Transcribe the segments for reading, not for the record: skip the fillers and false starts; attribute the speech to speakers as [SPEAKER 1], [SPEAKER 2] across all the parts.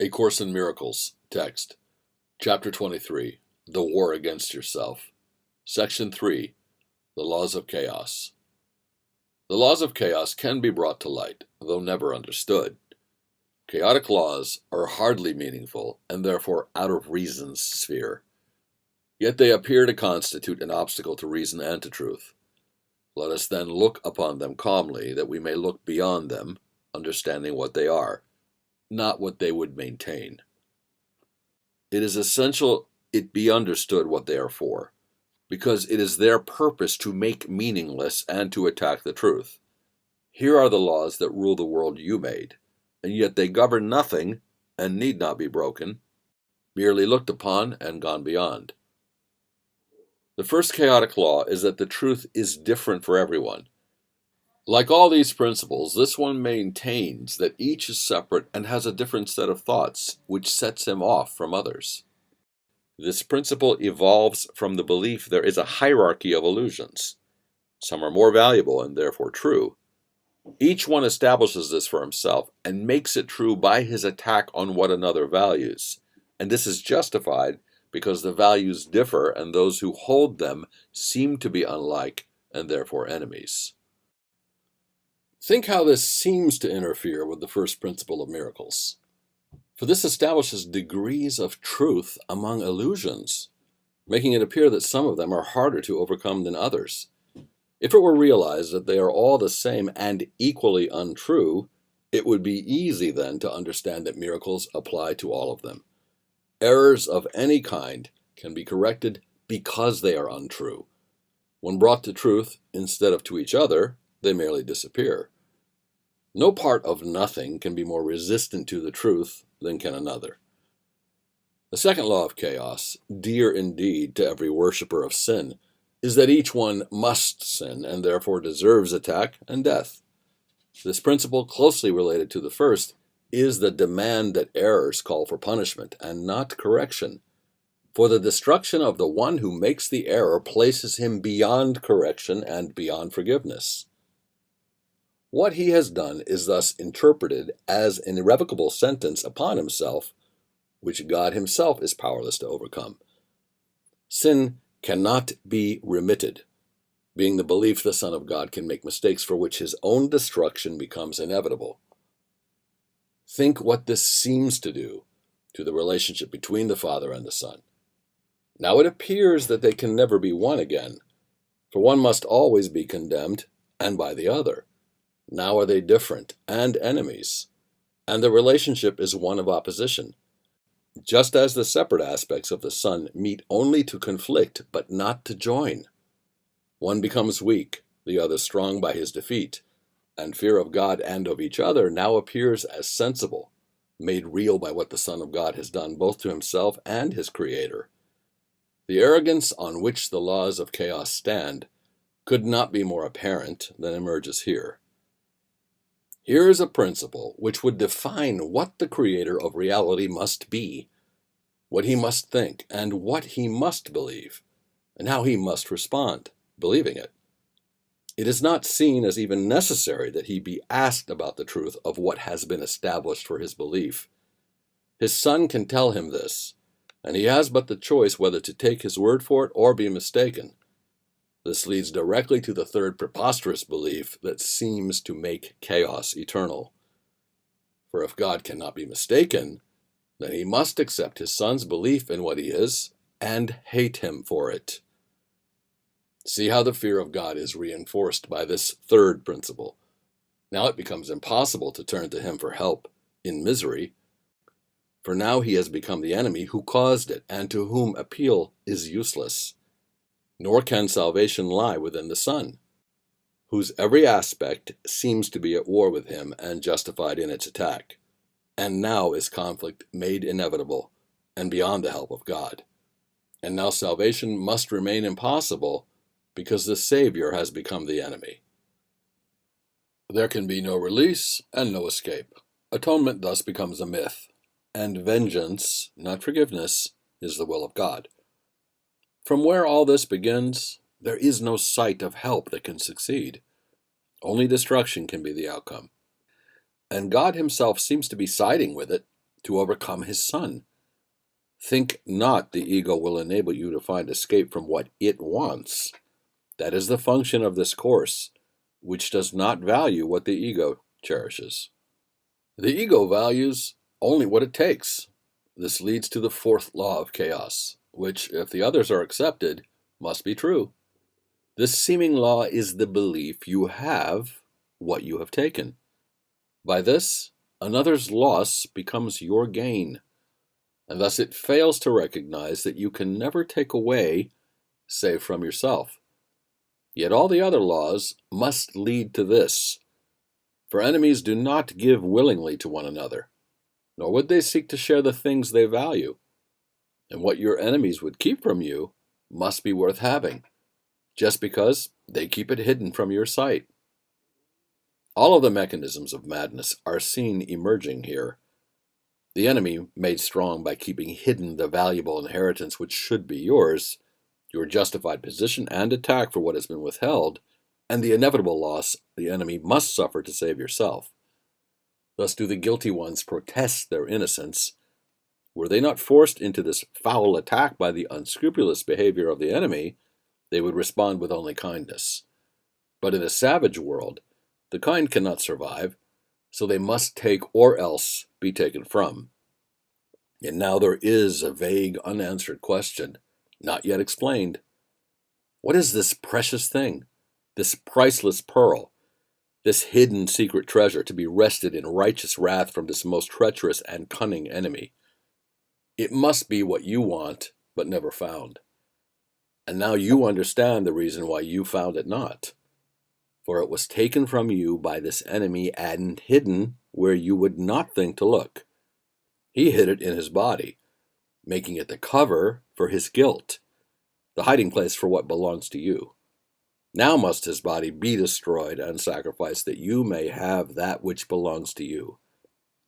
[SPEAKER 1] A Course in Miracles, text, Chapter 23, The War Against Yourself, Section 3, The Laws of Chaos. The laws of chaos can be brought to light, though never understood. Chaotic laws are hardly meaningful, and therefore out of reason's sphere. Yet they appear to constitute an obstacle to reason and to truth. Let us then look upon them calmly, that we may look beyond them, understanding what they are, not what they would maintain. It is essential it be understood what they are for, because it is their purpose to make meaningless and to attack the truth. Here are the laws that rule the world you made, and yet they govern nothing and need not be broken, merely looked upon and gone beyond. The first chaotic law is that the truth is different for everyone. Like all these principles, this one maintains that each is separate and has a different set of thoughts, which sets him off from others. This principle evolves from the belief there is a hierarchy of illusions. Some are more valuable and therefore true. Each one establishes this for himself and makes it true by his attack on what another values, and this is justified because the values differ and those who hold them seem to be unlike and therefore enemies. Think how this seems to interfere with the first principle of miracles. For this establishes degrees of truth among illusions, making it appear that some of them are harder to overcome than others. If it were realized that they are all the same and equally untrue, it would be easy then to understand that miracles apply to all of them. Errors of any kind can be corrected because they are untrue. When brought to truth instead of to each other, they merely disappear. No part of nothing can be more resistant to the truth than can another. The second law of chaos, dear indeed to every worshipper of sin, is that each one must sin and therefore deserves attack and death. This principle, closely related to the first, is the demand that errors call for punishment and not correction. For the destruction of the one who makes the error places him beyond correction and beyond forgiveness. What he has done is thus interpreted as an irrevocable sentence upon himself, which God himself is powerless to overcome. Sin cannot be remitted, being the belief the Son of God can make mistakes for which his own destruction becomes inevitable. Think what this seems to do to the relationship between the Father and the Son. Now it appears that they can never be one again, for one must always be condemned, and by the other. Now are they different and enemies, and the relationship is one of opposition. Just as the separate aspects of the Son meet only to conflict, but not to join. One becomes weak, the other strong by his defeat, and fear of God and of each other now appears as sensible, made real by what the Son of God has done both to himself and his Creator. The arrogance on which the laws of chaos stand could not be more apparent than emerges here. Here is a principle which would define what the Creator of reality must be, what he must think, and what he must believe, and how he must respond, believing it. It is not seen as even necessary that he be asked about the truth of what has been established for his belief. His Son can tell him this, and he has but the choice whether to take his word for it or be mistaken. This leads directly to the third preposterous belief that seems to make chaos eternal. For if God cannot be mistaken, then he must accept his Son's belief in what he is and hate him for it. See how the fear of God is reinforced by this third principle. Now it becomes impossible to turn to him for help in misery, for now he has become the enemy who caused it and to whom appeal is useless. Nor can salvation lie within the Son, whose every aspect seems to be at war with him and justified in its attack. And now is conflict made inevitable and beyond the help of God. And now salvation must remain impossible because the Savior has become the enemy. There can be no release and no escape. Atonement thus becomes a myth, and vengeance, not forgiveness, is the will of God. From where all this begins, there is no sight of help that can succeed. Only destruction can be the outcome. And God himself seems to be siding with it, to overcome his Son. Think not the ego will enable you to find escape from what it wants. That is the function of this course, which does not value what the ego cherishes. The ego values only what it takes. This leads to the fourth law of chaos, which, if the others are accepted, must be true. This seeming law is the belief you have what you have taken. By this, another's loss becomes your gain, and thus it fails to recognize that you can never take away save from yourself. Yet all the other laws must lead to this, for enemies do not give willingly to one another, nor would they seek to share the things they value, and what your enemies would keep from you must be worth having, just because they keep it hidden from your sight. All of the mechanisms of madness are seen emerging here. The enemy made strong by keeping hidden the valuable inheritance which should be yours, your justified position and attack for what has been withheld, and the inevitable loss the enemy must suffer to save yourself. Thus do the guilty ones protest their innocence. Were they not forced into this foul attack by the unscrupulous behavior of the enemy, they would respond with only kindness. But in a savage world, the kind cannot survive, so they must take or else be taken from. And now there is a vague, unanswered question, not yet explained. What is this precious thing, this priceless pearl, this hidden secret treasure to be wrested in righteous wrath from this most treacherous and cunning enemy? It must be what you want, but never found. And now you understand the reason why you found it not. For it was taken from you by this enemy and hidden where you would not think to look. He hid it in his body, making it the cover for his guilt, the hiding place for what belongs to you. Now must his body be destroyed and sacrificed that you may have that which belongs to you.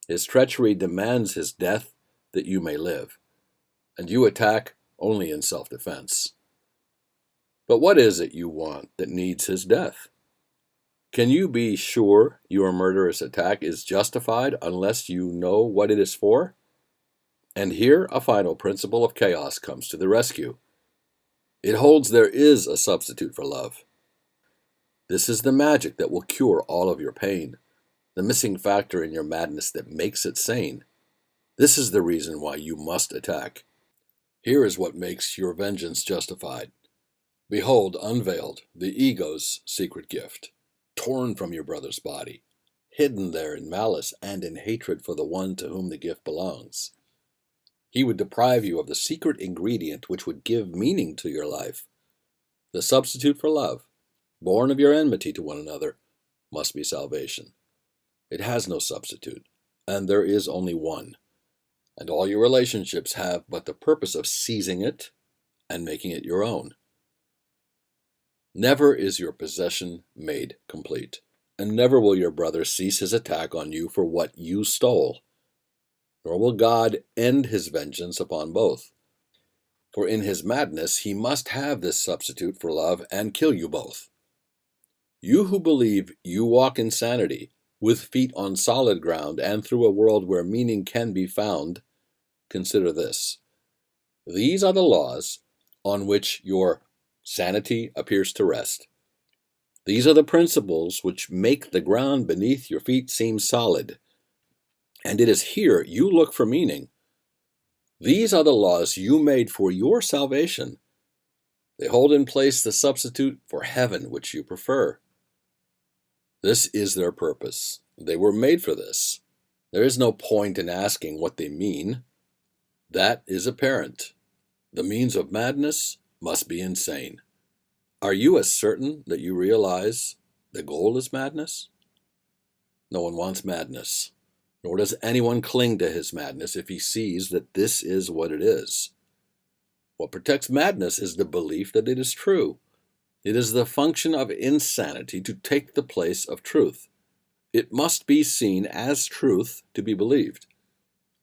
[SPEAKER 1] His treachery demands his death that you may live, and you attack only in self-defense. But what is it you want that needs his death? Can you be sure your murderous attack is justified unless you know what it is for? And here a final principle of chaos comes to the rescue. It holds there is a substitute for love. This is the magic that will cure all of your pain, the missing factor in your madness that makes it sane. This is the reason why you must attack. Here is what makes your vengeance justified. Behold, unveiled, the ego's secret gift, torn from your brother's body, hidden there in malice and in hatred for the one to whom the gift belongs. He would deprive you of the secret ingredient which would give meaning to your life. The substitute for love, born of your enmity to one another, must be salvation. It has no substitute, and there is only one, and all your relationships have but the purpose of seizing it and making it your own. Never is your possession made complete, and never will your brother cease his attack on you for what you stole, nor will God end his vengeance upon both. For in his madness he must have this substitute for love and kill you both. You who believe you walk in sanity, with feet on solid ground and through a world where meaning can be found, consider this. These are the laws on which your sanity appears to rest. These are the principles which make the ground beneath your feet seem solid, and it is here you look for meaning. These are the laws you made for your salvation. They hold in place the substitute for heaven which you prefer. This is their purpose. They were made for this. There is no point in asking what they mean. That is apparent. The means of madness must be insane. Are you as certain that you realize the goal is madness? No one wants madness, nor does anyone cling to his madness if he sees that this is what it is. What protects madness is the belief that it is true. It is the function of insanity to take the place of truth. It must be seen as truth to be believed.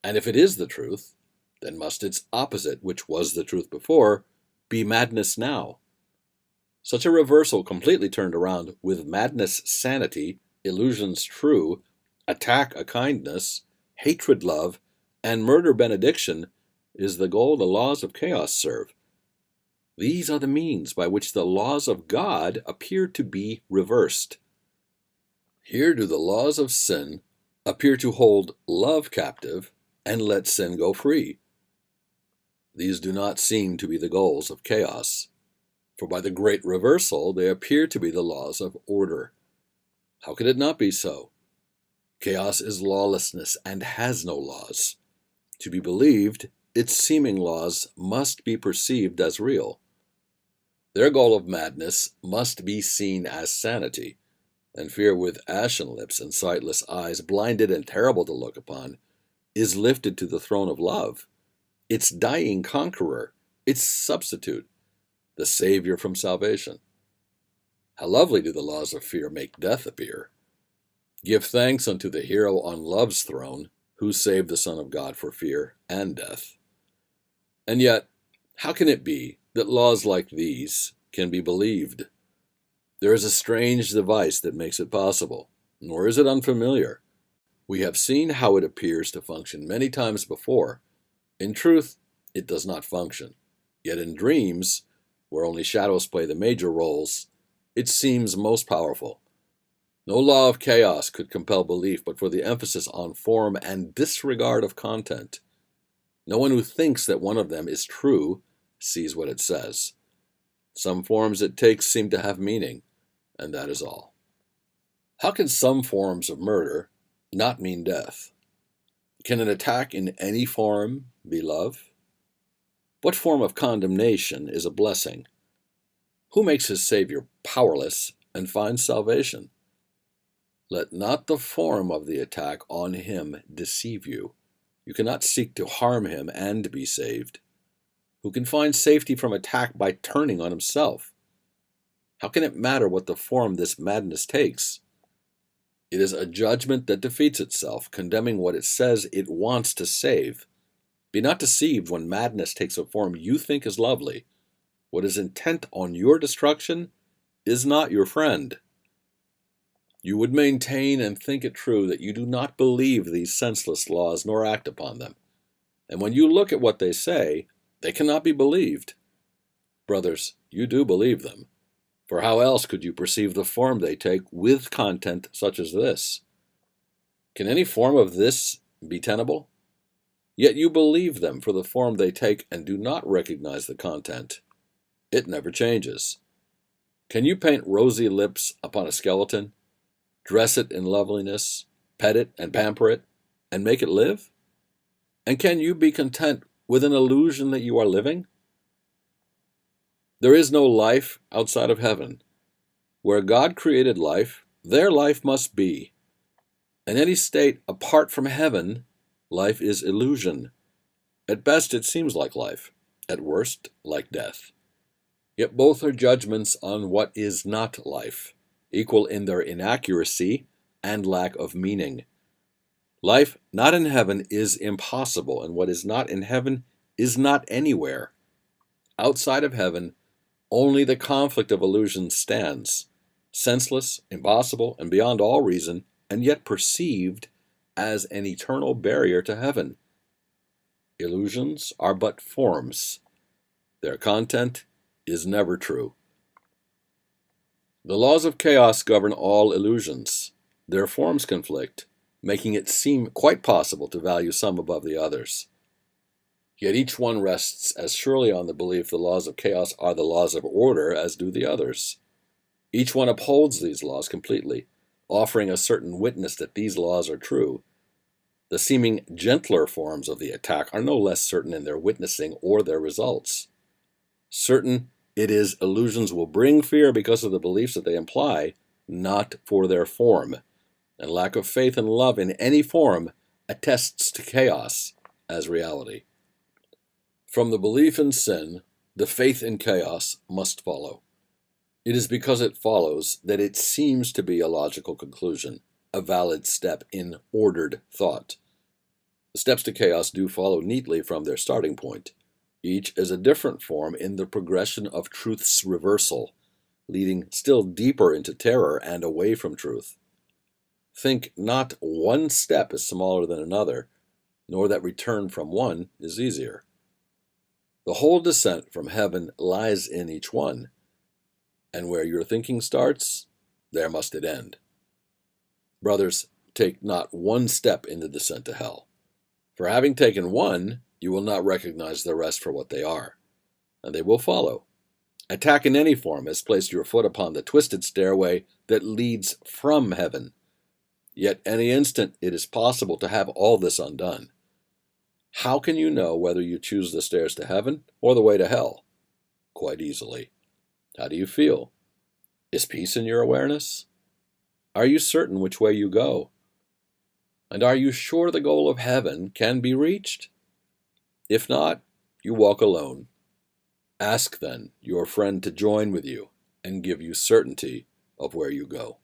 [SPEAKER 1] And if it is the truth, then must its opposite, which was the truth before, be madness now. Such a reversal completely turned around with madness sanity, illusions true, attack a kindness, hatred love, and murder benediction is the goal the laws of chaos serve. These are the means by which the laws of God appear to be reversed. Here do the laws of sin appear to hold love captive and let sin go free. These do not seem to be the goals of chaos, for by the great reversal they appear to be the laws of order. How could it not be so? Chaos is lawlessness and has no laws. To be believed, its seeming laws must be perceived as real. Their goal of madness must be seen as sanity, and fear with ashen lips and sightless eyes, blinded and terrible to look upon, is lifted to the throne of love, its dying conqueror, its substitute, the Savior from salvation. How lovely do the laws of fear make death appear! Give thanks unto the hero on love's throne, who saved the Son of God for fear and death. And yet, how can it be that laws like these can be believed? There is a strange device that makes it possible, nor is it unfamiliar. We have seen how it appears to function many times before. In truth, it does not function. Yet in dreams, where only shadows play the major roles, it seems most powerful. No law of chaos could compel belief but for the emphasis on form and disregard of content. No one who thinks that one of them is true sees what it says. Some forms it takes seem to have meaning, and that is all. How can some forms of murder not mean death? Can an attack in any form be love? What form of condemnation is a blessing? Who makes his Savior powerless and finds salvation? Let not the form of the attack on him deceive you. You cannot seek to harm him and be saved. Who can find safety from attack by turning on himself? How can it matter what the form this madness takes? It is a judgment that defeats itself, condemning what it says it wants to save. Be not deceived when madness takes a form you think is lovely. What is intent on your destruction is not your friend. You would maintain and think it true that you do not believe these senseless laws nor act upon them. And when you look at what they say, they cannot be believed. Brothers, you do believe them. For how else could you perceive the form they take with content such as this? Can any form of this be tenable? Yet you believe them for the form they take and do not recognize the content. It never changes. Can you paint rosy lips upon a skeleton, dress it in loveliness, pet it and pamper it, and make it live? And can you be content with an illusion that you are living? There is no life outside of heaven. Where God created life, there life must be. In any state apart from heaven, life is illusion. At best it seems like life, at worst like death. Yet both are judgments on what is not life, equal in their inaccuracy and lack of meaning. Life not in heaven is impossible, and what is not in heaven is not anywhere. Outside of heaven, only the conflict of illusions stands, senseless, impossible, and beyond all reason, and yet perceived as an eternal barrier to heaven. Illusions are but forms. Their content is never true. The laws of chaos govern all illusions. Their forms conflict, making it seem quite possible to value some above the others. Yet each one rests as surely on the belief the laws of chaos are the laws of order as do the others. Each one upholds these laws completely, offering a certain witness that these laws are true. The seeming gentler forms of the attack are no less certain in their witnessing or their results. Certain it is illusions will bring fear because of the beliefs that they imply, not for their form, and lack of faith and love in any form attests to chaos as reality. From the belief in sin, the faith in chaos must follow. It is because it follows that it seems to be a logical conclusion, a valid step in ordered thought. The steps to chaos do follow neatly from their starting point. Each is a different form in the progression of truth's reversal, leading still deeper into terror and away from truth. Think not one step is smaller than another, nor that return from one is easier. The whole descent from heaven lies in each one, and where your thinking starts, there must it end. Brothers, take not one step in the descent to hell. For having taken one, you will not recognize the rest for what they are, and they will follow. Attack in any form has placed your foot upon the twisted stairway that leads from heaven. Yet any instant it is possible to have all this undone. How can you know whether you choose the stairs to heaven or the way to hell? Quite easily. How do you feel? Is peace in your awareness? Are you certain which way you go? And are you sure the goal of heaven can be reached? If not, you walk alone. Ask, then, your friend to join with you and give you certainty of where you go.